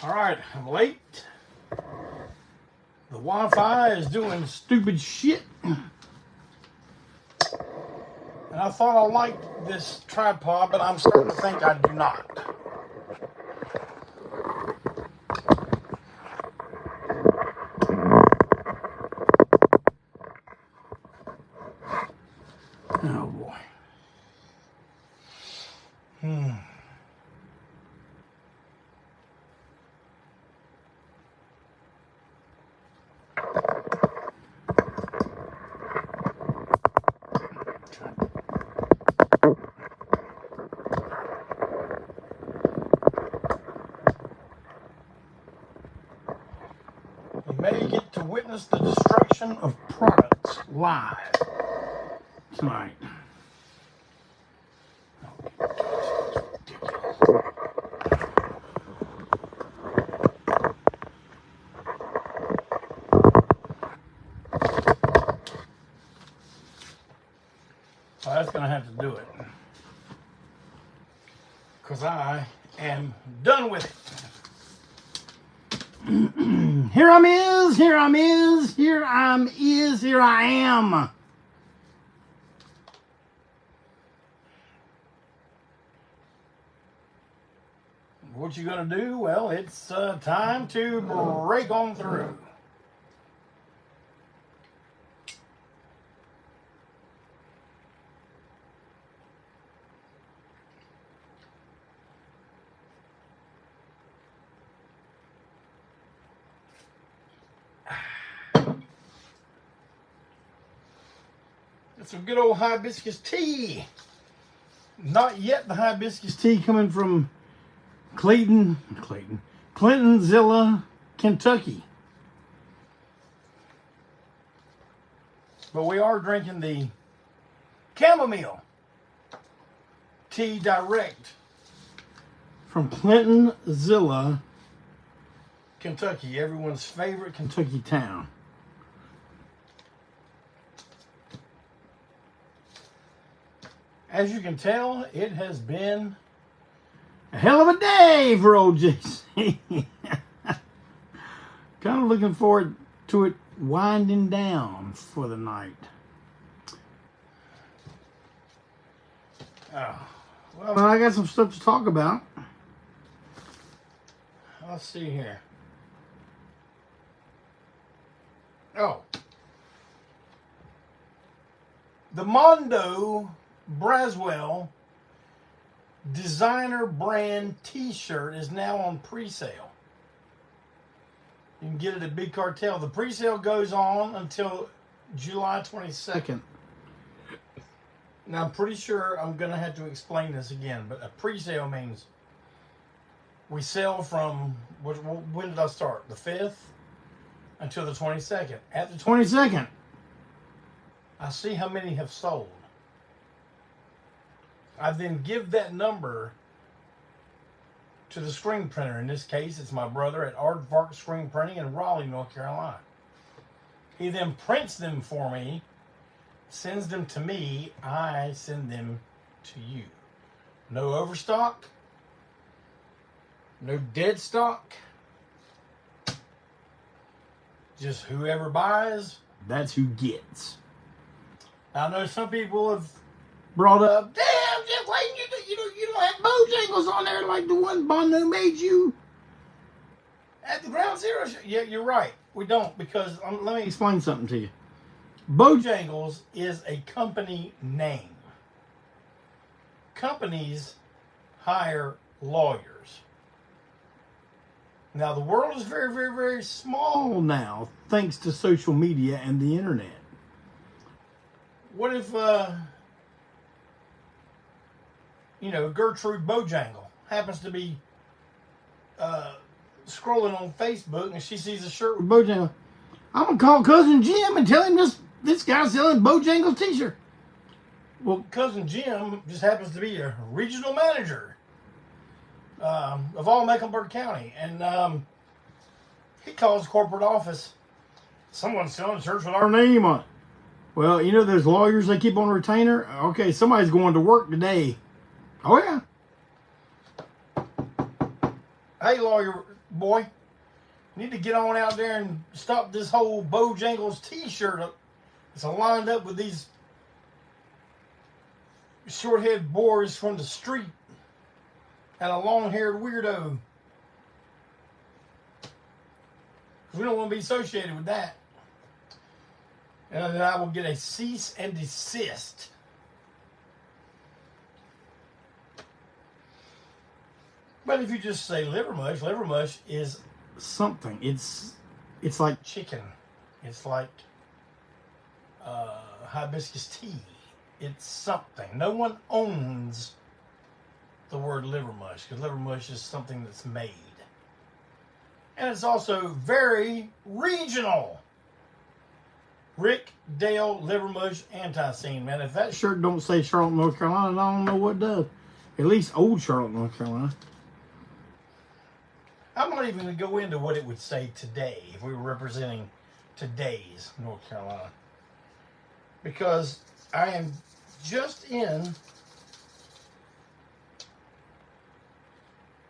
All right, I'm late. The Wi-Fi is doing stupid shit. And I thought I liked this tripod, but I'm starting to think I do not. Oh boy. You may get to witness the destruction of products live tonight. So that's going to have to do it. Because I am done with it. Here I am. What you gonna do? Well, it's time to break on through. It's some good old hibiscus tea. Not yet the hibiscus tea coming from Clintonzilla, Kentucky. But we are drinking the chamomile tea direct from Clintonzilla, Kentucky, everyone's favorite Kentucky town. As you can tell, it has been a hell of a day for old JC. Kind of looking forward to it winding down for the night. Oh, well, I got some stuff to talk about. Let's see here. Oh. The Mondo Braswell designer brand t-shirt is now on pre-sale. You can get it at Big Cartel. The pre-sale goes on until July 22nd. Now, I'm pretty sure I'm going to have to explain this again, but a pre-sale means we sell from, when did I start? The 5th until the 22nd. At the 22nd, I see how many have sold. I then give that number to the screen printer. In this case, it's my brother at Aardvark Screen Printing in Raleigh, North Carolina. He then prints them for me, sends them to me, I send them to you. No overstock, no dead stock, just whoever buys, that's who gets. I know some people have brought up, damn, Jeff Clayton, you don't have Bojangles on there like the one Bono made you at the Ground Zero show. Yeah, you're right. We don't, because let me explain something to you. Bojangles is a company name. Companies hire lawyers. Now, the world is very, very, very small now, thanks to social media and the internet. What if, Gertrude Bojangle happens to be scrolling on Facebook and she sees a shirt with Bojangle? I'm going to call Cousin Jim and tell him this guy's selling Bojangles t-shirt. Well, Cousin Jim just happens to be a regional manager of all Mecklenburg County. And he calls corporate office. Someone's selling shirts with our name on it. Well, those lawyers they keep on retainer? Okay, somebody's going to work today. Oh, yeah. Hey, lawyer boy, you need to get on out there and stop this whole Bojangles t-shirt up. It's lined up with these short-headed boys from the street and a long-haired weirdo. We don't want to be associated with that. And then I will get a cease and desist. But if you just say liver mush is something. It's like chicken. It's like hibiscus tea. It's something. No one owns the word liver mush, because liver mush is something that's made. And it's also very regional. Rick, Dale, liver mush, Antiseen, man. If that shirt don't say Charlotte, North Carolina, I don't know what does. At least old Charlotte, North Carolina. I'm not even going to go into what it would say today if we were representing today's North Carolina. Because I am just in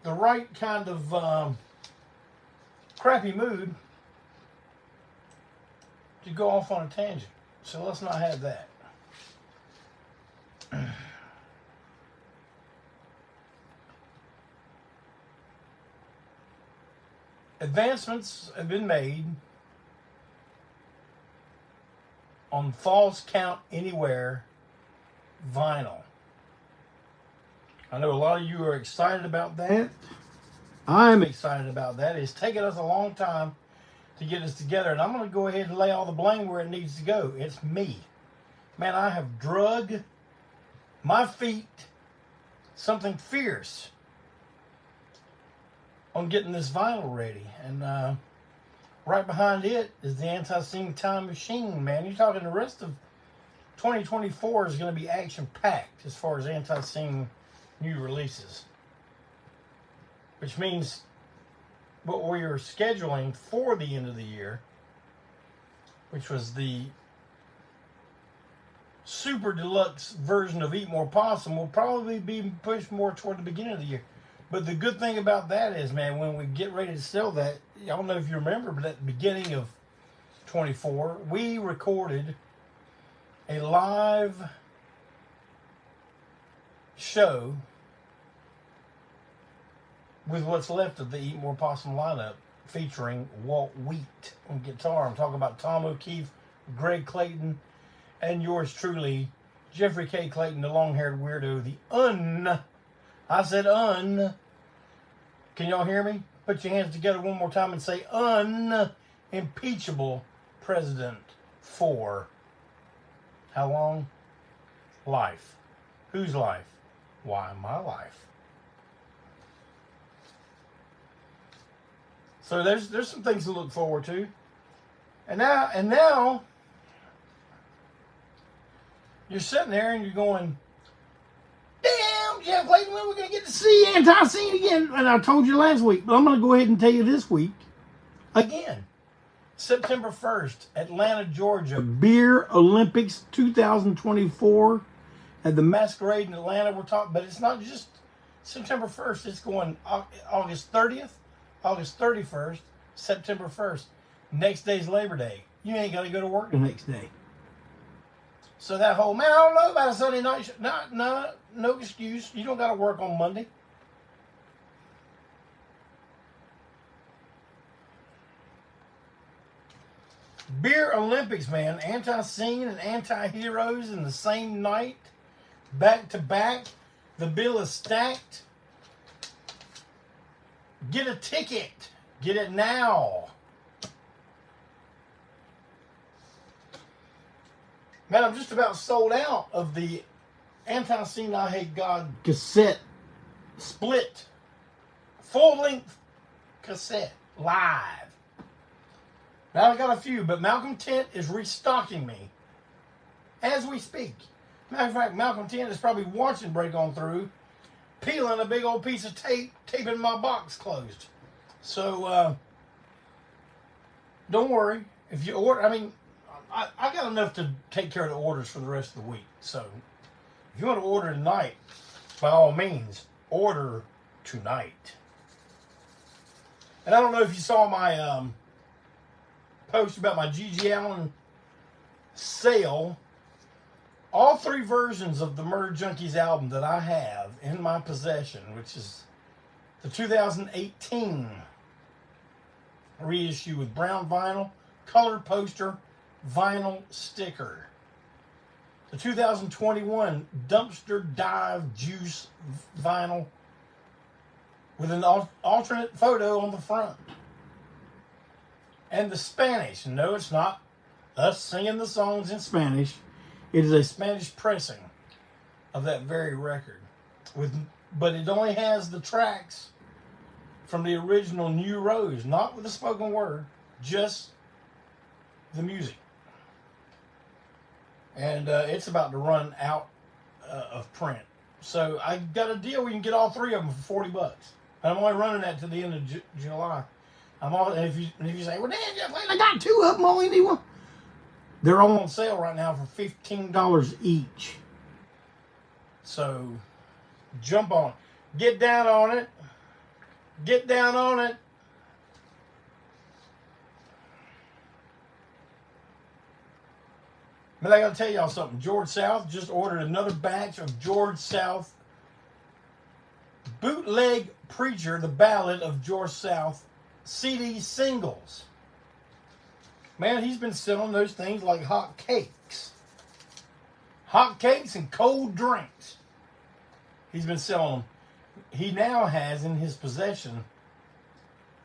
the right kind of crappy mood to go off on a tangent. So let's not have that. Advancements have been made on false count anywhere vinyl. I know a lot of you are excited about that. I'm excited about that. It's taken us a long time to get us together, and I'm going to go ahead and lay all the blame where it needs to go. It's me. Man, I have drug my feet something fierce on getting this vinyl ready. And right behind it is the Antiseen Time Machine, man. You're talking the rest of 2024 is going to be action-packed as far as Antiseen new releases. Which means what we are scheduling for the end of the year, which was the super deluxe version of Eat More Possum, will probably be pushed more toward the beginning of the year. But the good thing about that is, man, when we get ready to sell that, I don't know if you remember, but at the beginning of 24, we recorded a live show with what's left of the Eat More Possum lineup, featuring Walt Wheat on guitar. I'm talking about Tom O'Keefe, Greg Clayton, and yours truly, Jeffrey K. Clayton, the long-haired weirdo, I said can y'all hear me? Put your hands together one more time and say unimpeachable president for how long? Life. Whose life? Why, my life. So there's some things to look forward to. And now you're sitting there and you're going, damn, Jeff Clayton, when are we going to get to see Antiseen again? And I told you last week, but I'm going to go ahead and tell you this week again. September 1st, Atlanta, Georgia, Beer Olympics 2024 at the Masquerade in Atlanta. We're talking, but it's not just September 1st. It's going August 30th, August 31st, September 1st. Next day's Labor Day. You ain't got to go to work the next day. So that whole, man, I don't know about a Sunday night show. No excuse. You don't got to work on Monday. Beer Olympics, man. Antiseen and Anti-Heroes in the same night. Back to back. The bill is stacked. Get a ticket. Get it now. Man, I'm just about sold out of the Antiseen I Hate God cassette split. Full-length cassette. Live. Now I've got a few, but Malcolm Tent is restocking me as we speak. Matter of fact, Malcolm Tent is probably watching Break On Through, peeling a big old piece of tape, taping my box closed. So, don't worry. If you order, I mean, I got enough to take care of the orders for the rest of the week. So, if you want to order tonight, by all means, order tonight. And I don't know if you saw my post about my G.G. Allen sale. All 3 versions of the Murder Junkies album that I have in my possession, which is the 2018 reissue with brown vinyl, colored poster, vinyl sticker. The 2021 Dumpster Dive Juice vinyl with an alternate photo on the front. And the Spanish. No, it's not us singing the songs in Spanish. It is a Spanish pressing of that very record. But it only has the tracks from the original New Rose, not with the spoken word, just the music. And it's about to run out of print. So I got a deal. We can get all 3 of them for $40. And I'm only running that to the end of July. And if you say, well, Dan, I got 2 of them, only need 1. They're all on sale right now for $15 each. So jump on. Get down on it. Get down on it. But I got to tell y'all something. George South just ordered another batch of George South Bootleg Preacher, the Ballad of George South CD singles. Man, he's been selling those things like hot cakes. Hot cakes and cold drinks. He's been selling them. He now has in his possession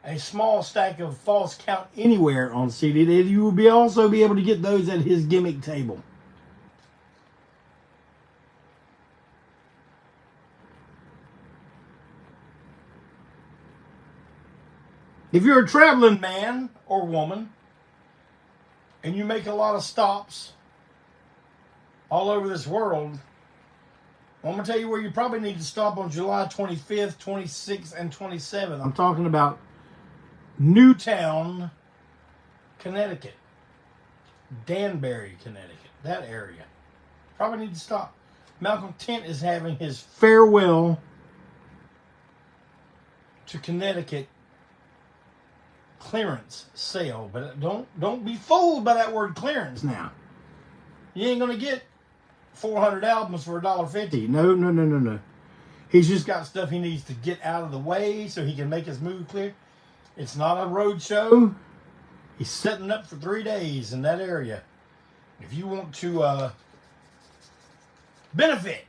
a small stack of False Count Anywhere on CD. That you will also be able to get those at his gimmick table. If you're a traveling man or woman and you make a lot of stops all over this world, I'm going to tell you where you probably need to stop on July 25th, 26th, and 27th. I'm talking about Newtown, Connecticut. Danbury, Connecticut. That area. Probably need to stop. Malcolm Tent is having his farewell to Connecticut clearance sale. But don't be fooled by that word clearance now. You ain't going to get 400 albums for $1.50. No. He's just got stuff he needs to get out of the way so he can make his move clear. It's not a road show. He's setting up for 3 days in that area. If you want to benefit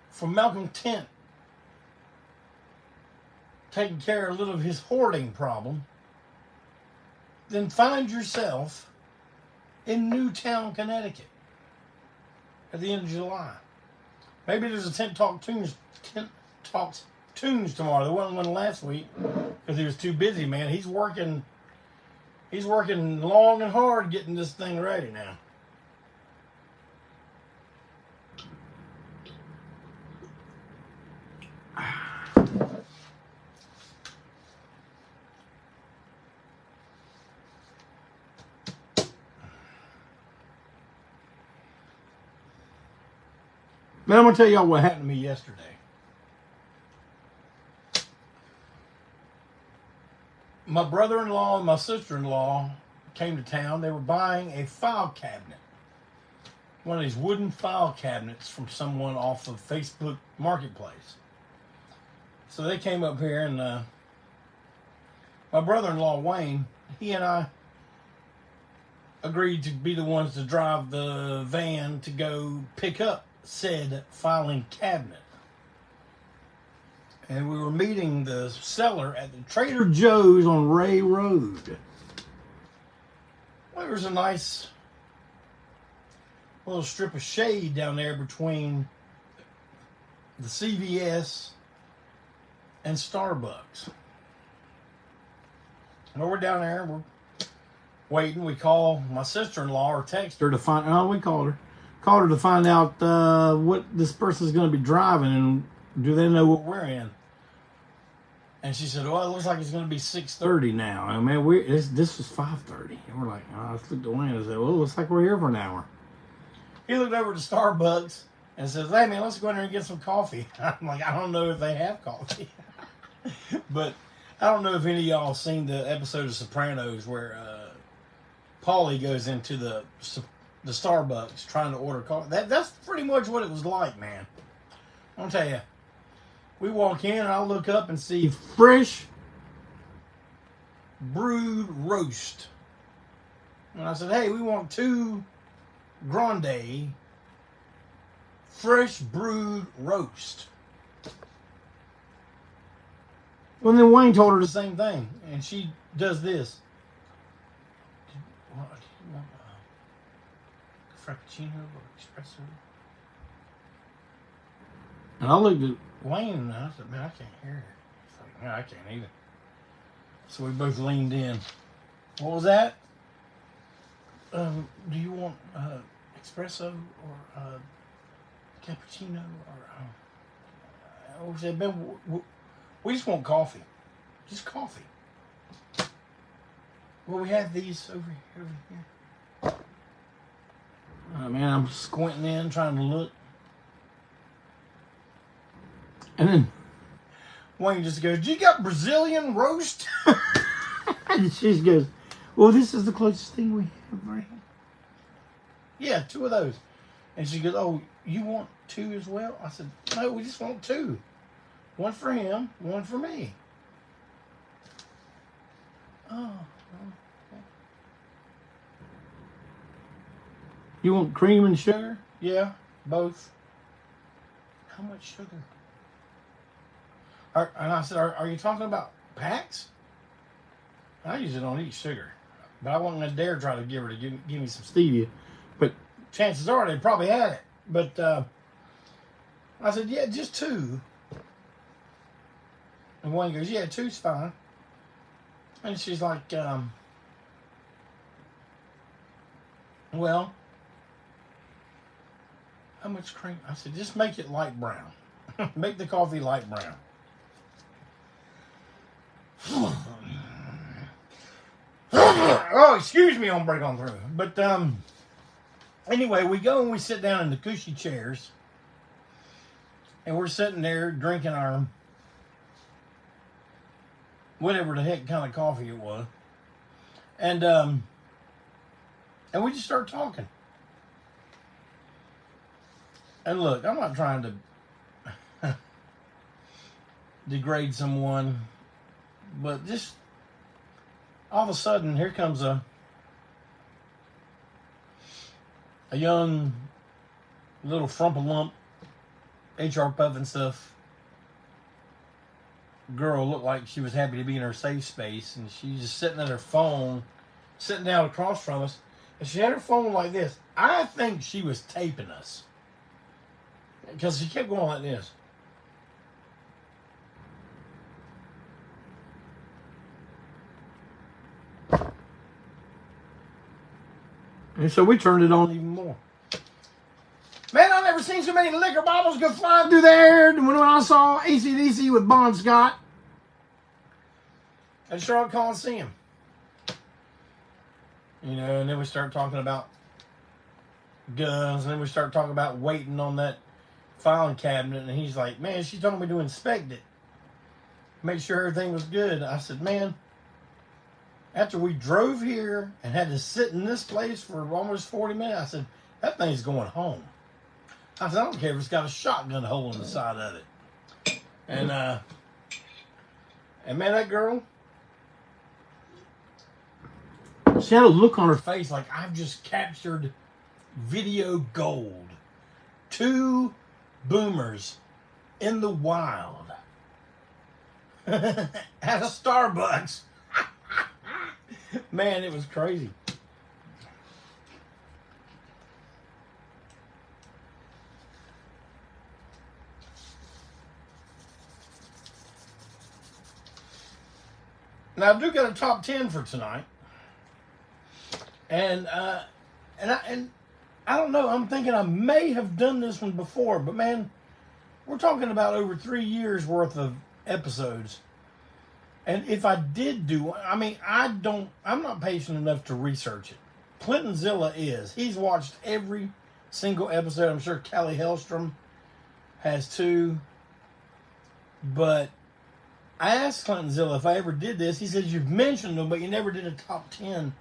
from Malcolm Tent taking care of a little of his hoarding problem, then find yourself in Newtown, Connecticut at the end of July. Maybe there's a Tent Talks Tunes tomorrow. There wasn't one last week because he was too busy, man. He's working long and hard getting this thing ready now. Man, I'm going to tell y'all what happened to me yesterday. My brother-in-law and my sister-in-law came to town. They were buying a file cabinet. One of these wooden file cabinets from someone off of Facebook Marketplace. So they came up here and my brother-in-law, Wayne, he and I agreed to be the ones to drive the van to go pick up said filing cabinet. And we were meeting the seller at the Trader Joe's on Ray Road. Well, there was a nice little strip of shade down there between the CVS and Starbucks. And we're down there, we're waiting. We call my sister-in-law or text her to find out. We called her to find out what this person's going to be driving and do they know what we're in. And she said, well, it looks like it's going to be 6:30 now. I mean, this was 5:30. And we're like, oh, let's look at Wayne and say, well, it looks like we're here for an hour. He looked over to Starbucks and says, hey, man, let's go in there and get some coffee. I'm like, I don't know if they have coffee. But I don't know if any of y'all seen the episode of Sopranos where Paulie goes into the Starbucks trying to order coffee. That's pretty much what it was like, man. I'll tell you. We walk in and I look up and see fresh brewed roast. And I said, hey, we want 2 grande fresh brewed roast. Well, then Wayne told her the same thing, and she does this. Do you want a frappuccino or espresso? And I looked at Wayne and I said, man, I can't hear her. He's like, no, I can't either. So we both leaned in. What was that? Do you want espresso or cappuccino? Or we said, man, we just want coffee. Just coffee. Well, we have these over here. Oh, man, I'm squinting in, trying to look. And then Wayne just goes, do you got Brazilian roast? And she goes, well, this is the closest thing we have right here. Yeah, 2 of those. And she goes, oh, you want 2 as well? I said, no, we just want 2. 1 for him, 1 for me. Oh, okay. You want cream and sugar? Yeah, both. How much sugar? And I said, are you talking about packs? I usually don't eat sugar, but I wasn't going to dare try to give her to give me some stevia. But chances are they probably had it. But I said, yeah, just 2. And Wayne goes, yeah, 2's fine. And she's like, well, how much cream? I said, just make it light brown. Make the coffee light brown. Oh, excuse me on break on through. But anyway, we go and we sit down in the cushy chairs. And we're sitting there drinking our whatever the heck kind of coffee it was. And we just start talking. And look, I'm not trying to degrade someone, but just all of a sudden, here comes a young little frumpalump, HR puff and stuff girl looked like she was happy to be in her safe space, and she's just sitting at her phone, sitting down across from us, and she had her phone like this. I think she was taping us because she kept going like this. And so we turned it on even more. Man, I've never seen so many liquor bottles go flying through the air when I saw AC/DC with Bon Scott at Charlotte Coliseum. You know, and then we start talking about guns, and then we start talking about waiting on that filing cabinet, and he's like, man, she told me to inspect it, make sure everything was good. I said, man, after we drove here and had to sit in this place for almost 40 minutes, I said, that thing's going home. I said, I don't care if it's got a shotgun hole in the side of it. And man, that girl, she had a look on her face like I've just captured video gold. 2 boomers in the wild at a Starbucks. Man, it was crazy. Now I do got a top 10 for tonight, and I don't know. I'm thinking I may have done this one before, but man, we're talking about over 3 years worth of episodes. And if I did do, I mean, I'm not patient enough to research it. Clinton Zilla is. He's watched every single episode. I'm sure Callie Hellstrom has too. But I asked Clintonzilla if I ever did this. He says, you've mentioned them, but you never did a top 10.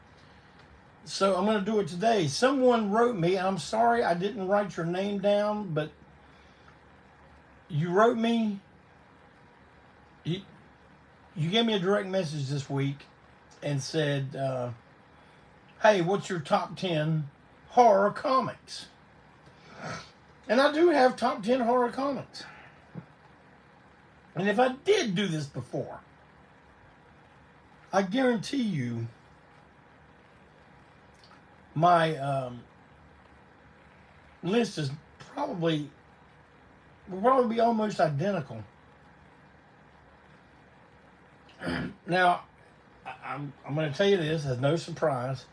So I'm going to do it today. Someone wrote me, and I'm sorry I didn't write your name down, but you wrote me, you gave me a direct message this week and said, hey, what's your top 10 horror comics? And I do have top 10 horror comics. And if I did do this before, I guarantee you my list is will probably be almost identical. Now, I'm going to tell you this as no surprise.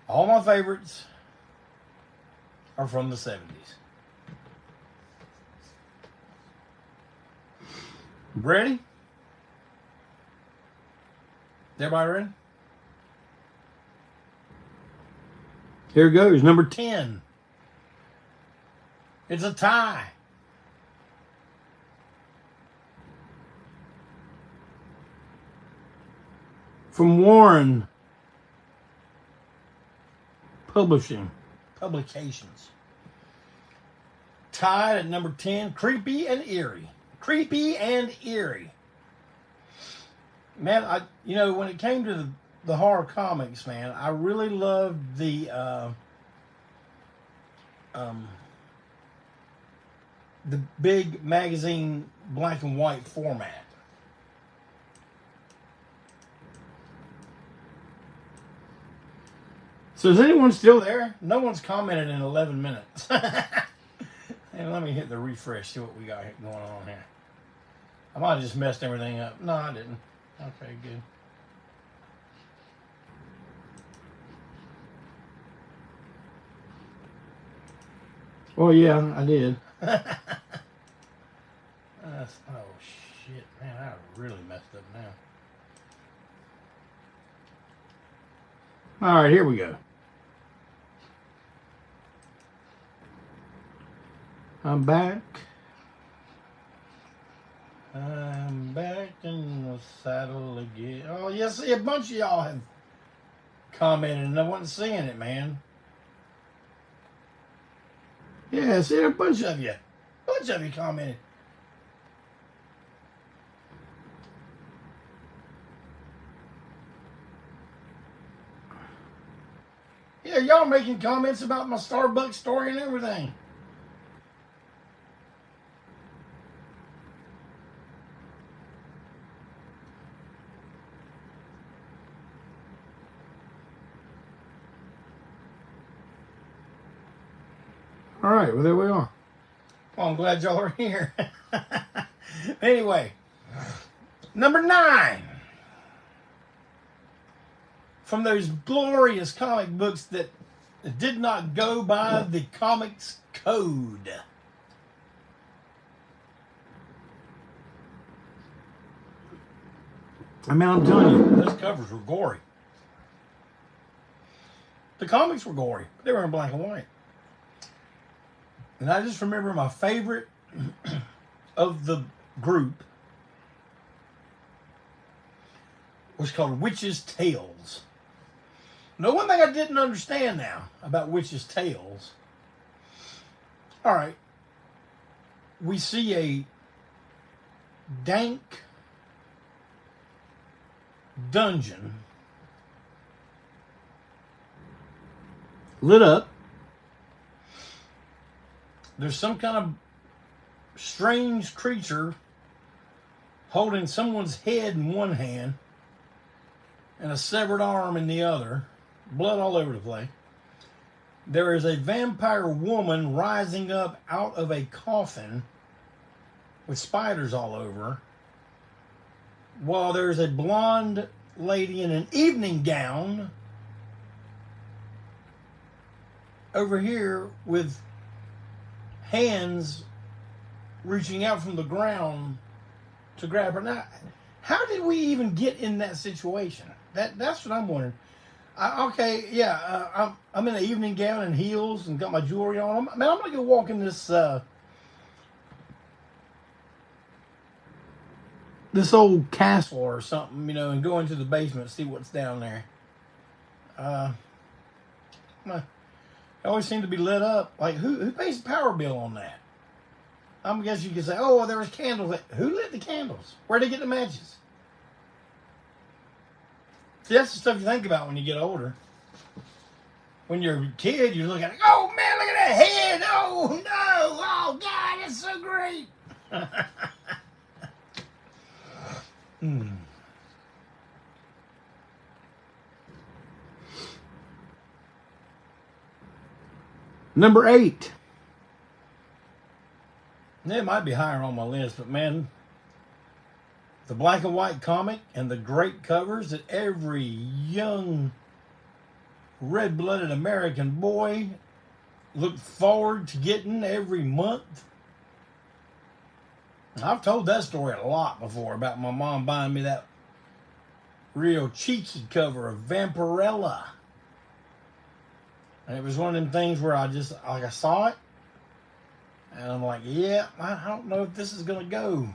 All my favorites are from the 70s. Ready? Everybody ready? Here goes. Number 10. It's a tie. From Warren Publications. Tied at number 10, Creepy and Eerie. Creepy and Eerie. Man, when it came to the horror comics, man, I really loved the big magazine black and white format. So is anyone still there? No one's commented in 11 minutes. And let me hit the refresh, see what we got going on here. I might have just messed everything up. No, I didn't. Okay, good. Well, yeah, I did. Oh, shit, man, I really messed up now. All right, here we go. I'm back. I'm back in the saddle again. Oh, yeah, see, a bunch of y'all have commented, and I wasn't seeing it, man. Yeah, see, a bunch of you commented. Yeah, y'all making comments about my Starbucks story and everything. All right, well, there we are. Well, I'm glad y'all are here. Anyway, number 9. From those glorious comic books that did not go by the comics code. I mean, I'm telling you, those covers were gory. The comics were gory, but they were in black and white. And I just remember my favorite of the group was called Witch's Tales. Now, one thing I didn't understand now about Witch's Tales. All right. We see a dank dungeon lit up. There's some kind of strange creature holding someone's head in one hand and a severed arm in the other. Blood all over the place. There is a vampire woman rising up out of a coffin with spiders all over her, while there's a blonde lady in an evening gown over here with hands reaching out from the ground to grab her. Now, how did we even get in that situation? That's what I'm wondering. I'm in an evening gown and heels and got my jewelry on. I'm going to go walk in this this old castle or something, you know, and go into the basement and see what's down there. It always seemed to be lit up. Like, who pays the power bill on that? I'm guessing you could say, oh, well, there was candles. Who lit the candles? Where'd they get the matches? See, that's the stuff you think about when you get older. When you're a kid, you're looking like, oh, man, look at that head. Oh, no. Oh, God, that's so great. Number 8. It might be higher on my list, but man, the black and white comic and the great covers that every young red-blooded American boy looked forward to getting every month. I've told that story a lot before about my mom buying me that real cheeky cover of Vampirella. And it was one of them things where I saw it, and I'm like, yeah, I don't know if this is going to go.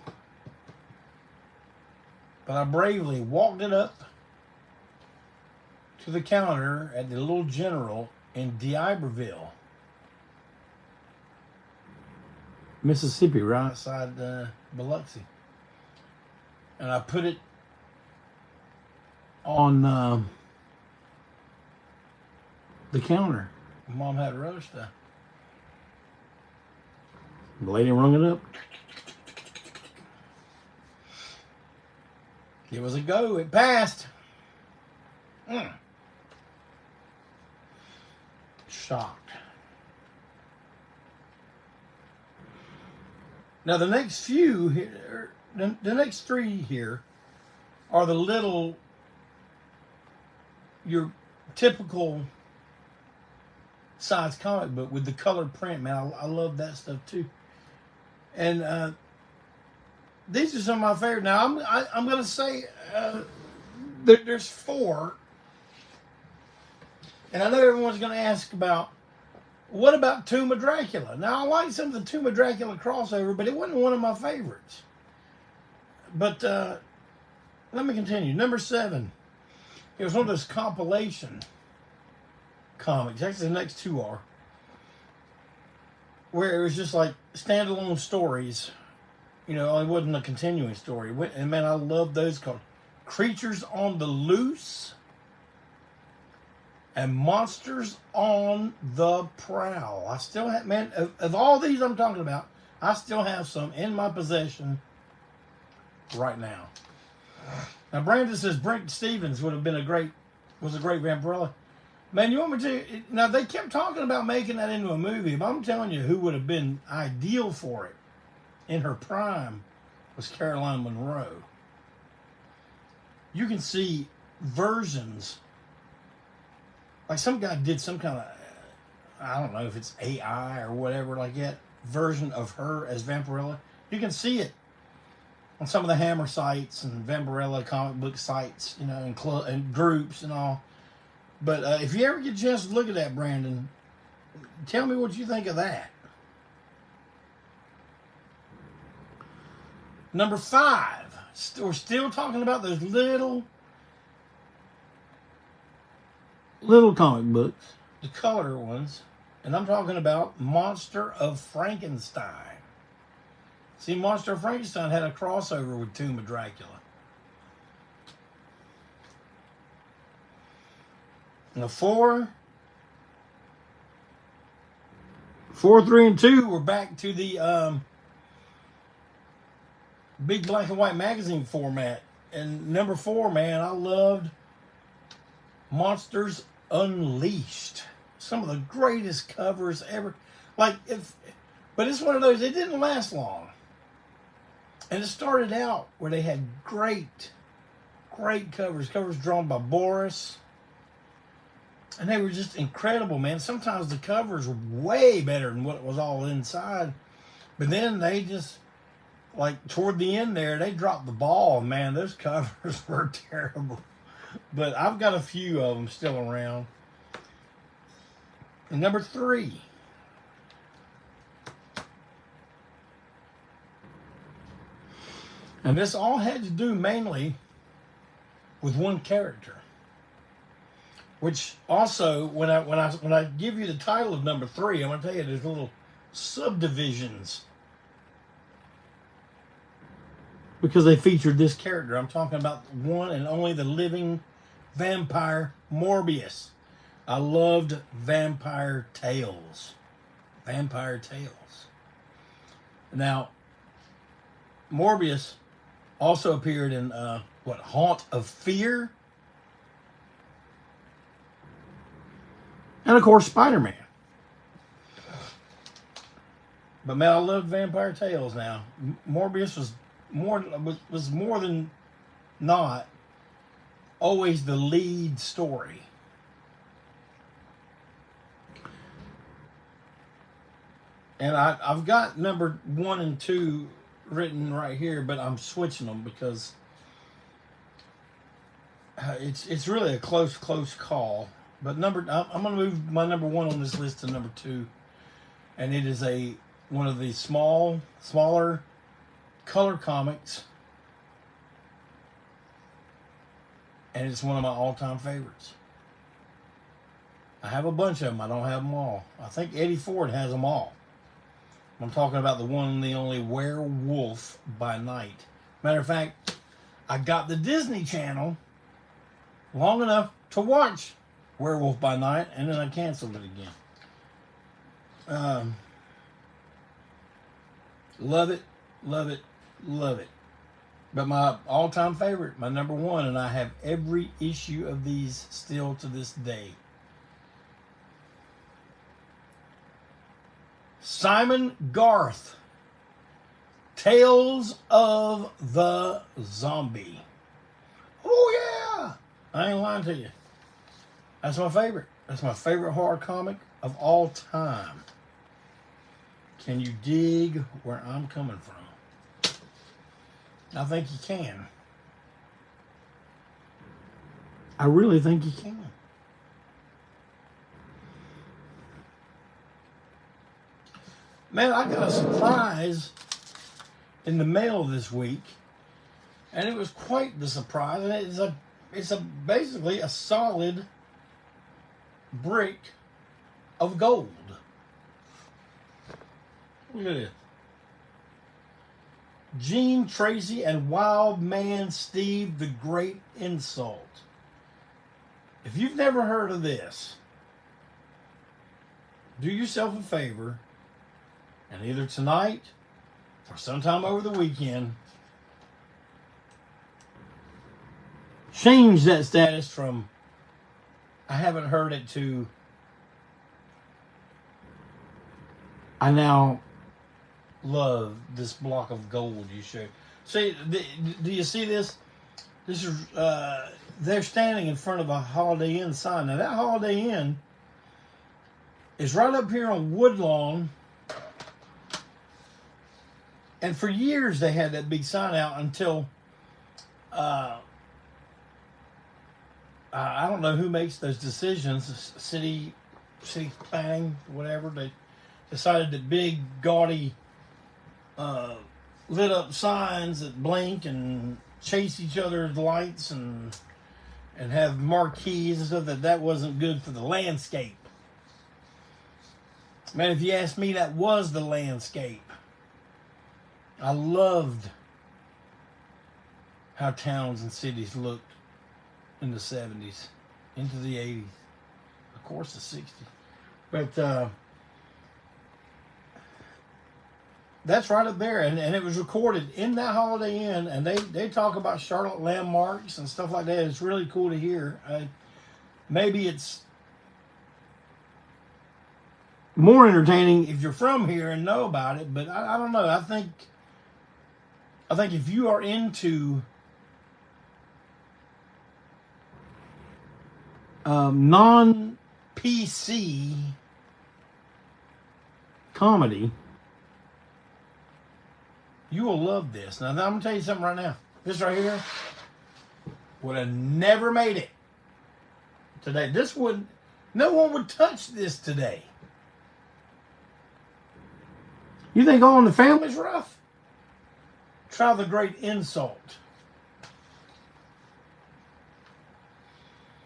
But I bravely walked it up to the counter at the Little General in D'Iberville, Mississippi, right outside Biloxi. And I put it on the counter. Mom had a roast. The lady rung it up. It was a go. It passed. Shocked. Now the next few here, the next 3 here are the little, your typical size comic book with the colored print. Man, I love that stuff too. And these are some of my favorite. Now I'm going to say there's 4, and I know everyone's going to ask about, what about Tomb of Dracula? Now I like some of the Tomb of Dracula crossover, but it wasn't one of my favorites. But let me continue. Number 7. It was one of those compilation comics. Actually, the next 2 are, where it was just like standalone stories. You know, it wasn't a continuing story. And man, I love those called Creatures on the Loose and Monsters on the Prowl. I still have, man, of all these I'm talking about, I still have some in my possession right now. Now, Brandon says Brent Stevens was a great Vampirella. Man, you want me to? Now, they kept talking about making that into a movie, but I'm telling you, who would have been ideal for it in her prime was Caroline Munro. You can see versions, like some guy did some kind of, I don't know if it's AI or whatever like that, version of her as Vampirella. You can see it on some of the Hammer sites and Vampirella comic book sites, you know, and groups and all. But if you ever get a chance to look at that, Brandon, tell me what you think of that. Number 5, we're still talking about those little comic books, the color ones, and I'm talking about Monster of Frankenstein. See, Monster of Frankenstein had a crossover with Tomb of Dracula. Now 4, 3, and 2 were back to the big black and white magazine format. And number 4, man, I loved Monsters Unleashed. Some of the greatest covers ever. But it's one of those, it didn't last long. And it started out where they had great covers drawn by Boris. And they were just incredible, man. Sometimes the covers were way better than what was all inside. But then they just, like, toward the end there, they dropped the ball. Man, those covers were terrible. But I've got a few of them still around. And number 3. And this all had to do mainly with one character. Which also, when I give you the title of number 3, I'm going to tell you there's little subdivisions. Because they featured this character. I'm talking about one and only the living vampire Morbius. I loved Vampire Tales. Vampire Tales. Now, Morbius also appeared in, Haunt of Fear? And, of course, Spider-Man. But, man, I loved Vampire Tales now. Morbius was more than not always the lead story. And I've got number 1 and 2 written right here, but I'm switching them because it's really a close call. But I'm going to move my number 1 on this list to number 2, and it is one of the smaller color comics, and it's one of my all-time favorites. I have a bunch of them. I don't have them all. I think Eddie Ford has them all. I'm talking about the one and the only Werewolf by Night. Matter of fact, I got the Disney Channel long enough to watch Werewolf by Night, and then I canceled it again. Love it, love it, love it. But my all-time favorite, my number 1, and I have every issue of these still to this day. Simon Garth, Tales of the Zombie. Oh, yeah! I ain't lying to you. That's my favorite. That's my favorite horror comic of all time. Can you dig where I'm coming from? I think you can. I really think you can. Man, I got a surprise in the mail this week, and it was quite the surprise. And it's basically a solid brick of gold. Look at it. Gene Tracy and Wild Man Steve the Great Insult. If you've never heard of this, do yourself a favor, and either tonight or sometime over the weekend, change that status from I haven't heard it to I now love this block of gold you showed. See, do you see this? This is, they're standing in front of a Holiday Inn sign. Now, that Holiday Inn is right up here on Woodlawn. And for years, they had that big sign out until, I don't know who makes those decisions, city planning, whatever. They decided that big, gaudy, lit up signs that blink and chase each other's lights and have marquees and stuff, that wasn't good for the landscape. Man, if you ask me, that was the landscape. I loved how towns and cities looked in the 70s, into the 80s, of course the 60s. But that's right up there, and it was recorded in that Holiday Inn, and they talk about Charlotte landmarks and stuff like that. It's really cool to hear. Maybe it's more entertaining if you're from here and know about it, but I don't know. I think if you are into non-PC comedy, you will love this. Now, I'm going to tell you something right now. This right here would have never made it today. No one would touch this today. You think All in the Family's rough? Try the great insult.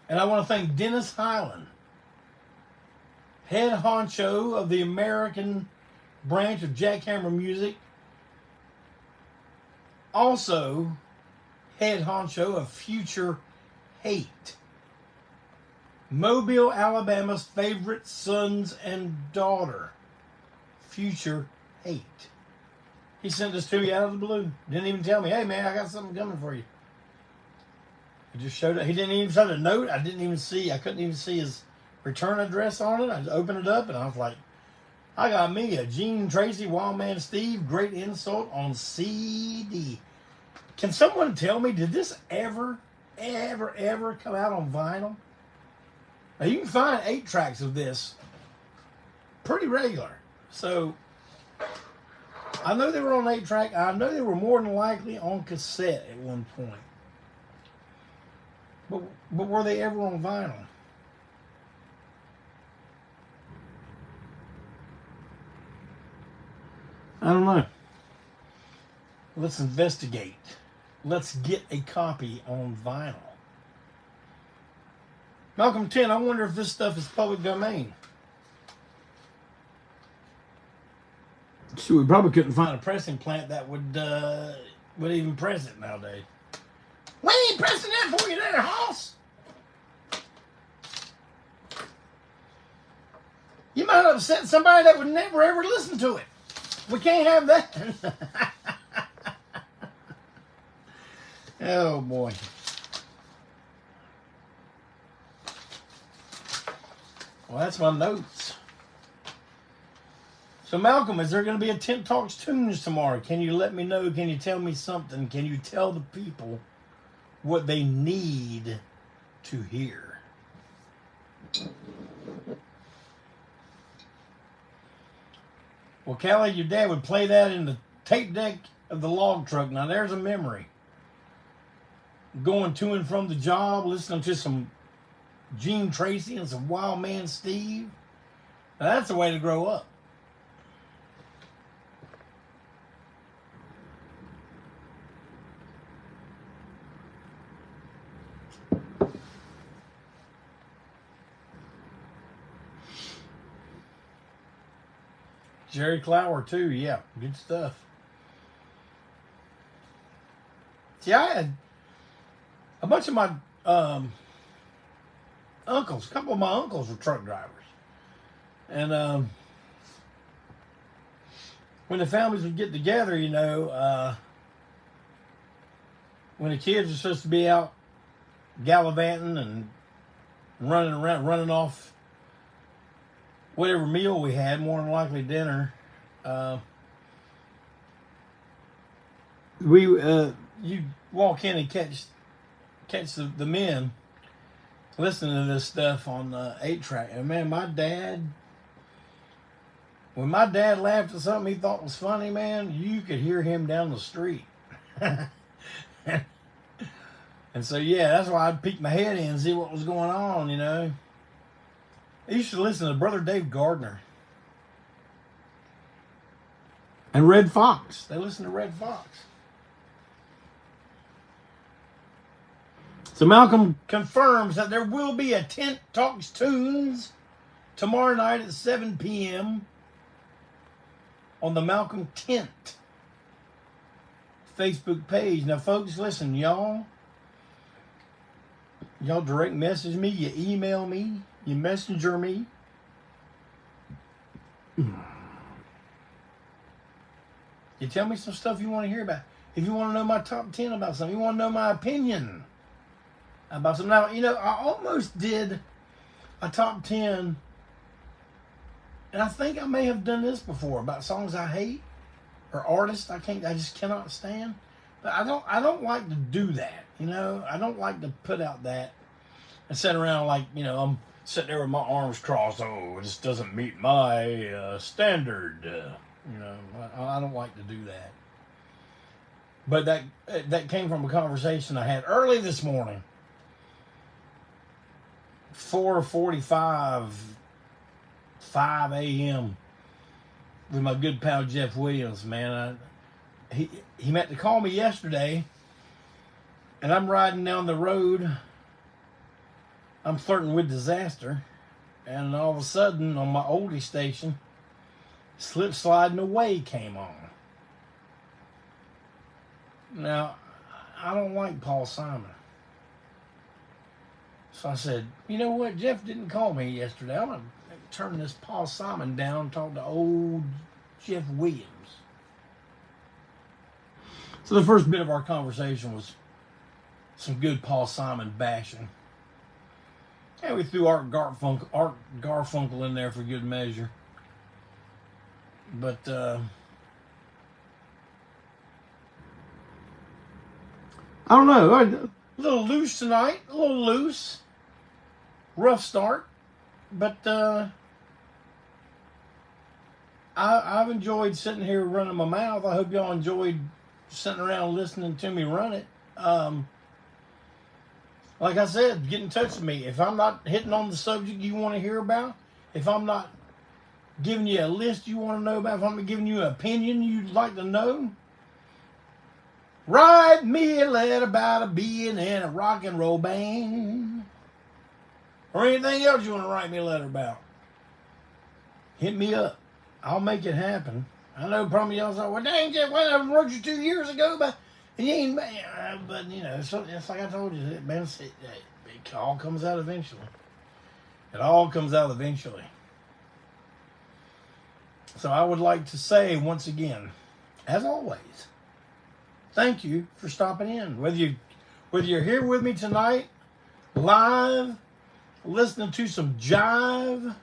And I want to thank Dennis Highland, head honcho of the American branch of Jackhammer Music. Also, head honcho of Future Hate. Mobile, Alabama's favorite sons and daughter. Future Hate. He sent this to me out of the blue. Didn't even tell me, hey man, I got something coming for you. He just showed up. He didn't even send a note. I couldn't even see his return address on it. I just opened it up and I was like, I got me a Gene Tracy, Wild Man Steve, Great Insult on CD. Can someone tell me, did this ever come out on vinyl? Now you can find 8 tracks of this pretty regular. So I know they were on 8 track. I know they were more than likely on cassette at one point. But were they ever on vinyl? I don't know. Let's investigate. Let's get a copy on vinyl. Malcolm 10, I wonder if this stuff is public domain. So we probably couldn't find a pressing plant that would even press it nowadays. We ain't pressing that for you there, Hoss. You might upset somebody that would never ever listen to it. We can't have that. Oh boy. Well, that's my notes. So Malcolm, is there going to be a Tent Talks Tunes tomorrow? Can you let me know? Can you tell me something? Can you tell the people what they need to hear? Well, Callie, your dad would play that in the tape deck of the log truck. Now, there's a memory. Going to and from the job, listening to some Gene Tracy and some Wild Man Steve. Now, that's the way to grow up. Jerry Clower, too. Yeah, good stuff. See, I had a bunch of my uncles, a couple of my uncles were truck drivers. And when the families would get together, you know, when the kids are supposed to be out gallivanting and running around, running off whatever meal we had, more than likely dinner, you walk in and catch the men listening to this stuff on the 8-track. And man, when my dad laughed at something he thought was funny, man, you could hear him down the street. And so, yeah, that's why I'd peek my head in and see what was going on, you know. I used to listen to Brother Dave Gardner. And Red Fox. They listen to Red Fox. So Malcolm confirms that there will be a Tent Talks Tunes tomorrow night at 7 p.m. on the Malcolm Tent Facebook page. Now, folks, listen, y'all direct message me, you email me, you messenger me. You tell me some stuff you want to hear about. If you want to know my top 10 about something, you want to know my opinion about something. Now, you know, I almost did a top 10, and I think I may have done this before, about songs I hate or artists I just cannot stand. But I don't like to do that, you know. I don't like to put out that and sit around like, you know, I'm sitting there with my arms crossed. Oh, this doesn't meet my standard. You know, I don't like to do that. But that came from a conversation I had early this morning. 4:45, 5 a.m. with my good pal Jeff Williams, man. he meant to call me yesterday, and I'm riding down the road. I'm flirting with disaster, and all of a sudden, on my oldie station, Slip Sliding Away came on. Now, I don't like Paul Simon. So I said, you know what? Jeff didn't call me yesterday. I'm going to turn this Paul Simon down and talk to old Jeff Williams. So the first bit of our conversation was some good Paul Simon bashing. And we threw Art Garfunkel in there for good measure. But I don't know. A little loose tonight. A little loose. Rough start. But I've enjoyed sitting here running my mouth. I hope y'all enjoyed sitting around listening to me run it. Like I said, get in touch with me. If I'm not hitting on the subject you want to hear about, if I'm not giving you a list you want to know about, if I'm not giving you an opinion you'd like to know, write me a letter about being in a rock and roll band. Or anything else you want to write me a letter about. Hit me up. I'll make it happen. I know probably y'all say, well, dang, Jeff, I wrote you 2 years ago, but you ain't, but you know, it's like I told you, man, it all comes out eventually. It all comes out eventually. So I would like to say once again, as always, thank you for stopping in. Whether you're here with me tonight, live, listening to some jive,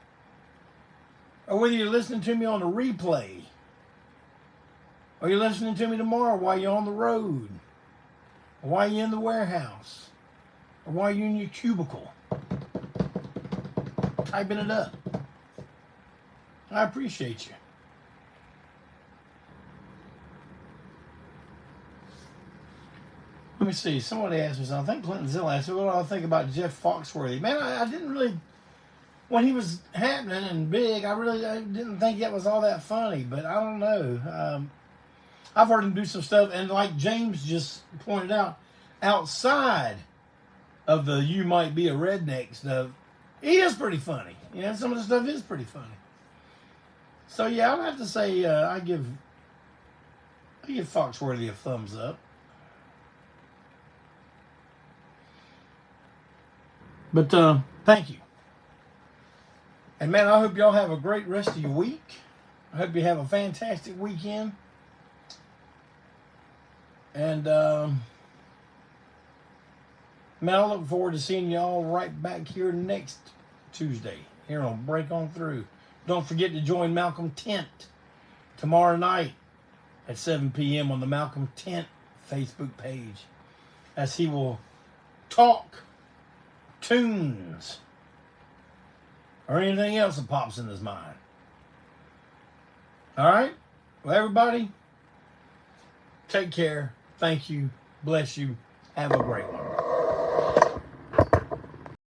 or whether you're listening to me on the replay, or you're listening to me tomorrow while you're on the road, or while you're in the warehouse, or while you're in your cubicle, typing it up. I appreciate you. Let me see. Somebody asked me something. I think Clinton Zilla asked me, what do I think about Jeff Foxworthy? Man, I didn't really, when he was happening and big, I didn't think that was all that funny. But I don't know. I've heard him do some stuff, and like James just pointed out, outside of the "you might be a redneck" stuff, he is pretty funny. You know, some of the stuff is pretty funny. So yeah, I'd have to say I give Foxworthy a thumbs up. But thank you. And man, I hope y'all have a great rest of your week. I hope you have a fantastic weekend. And man, I look forward to seeing y'all right back here next Tuesday here on Break On Through. Don't forget to join Malcolm Tent tomorrow night at 7 p.m. on the Malcolm Tent Facebook page, as he will talk tunes or anything else that pops in his mind. All right? Well, everybody, take care. Thank you. Bless you. Have a great one.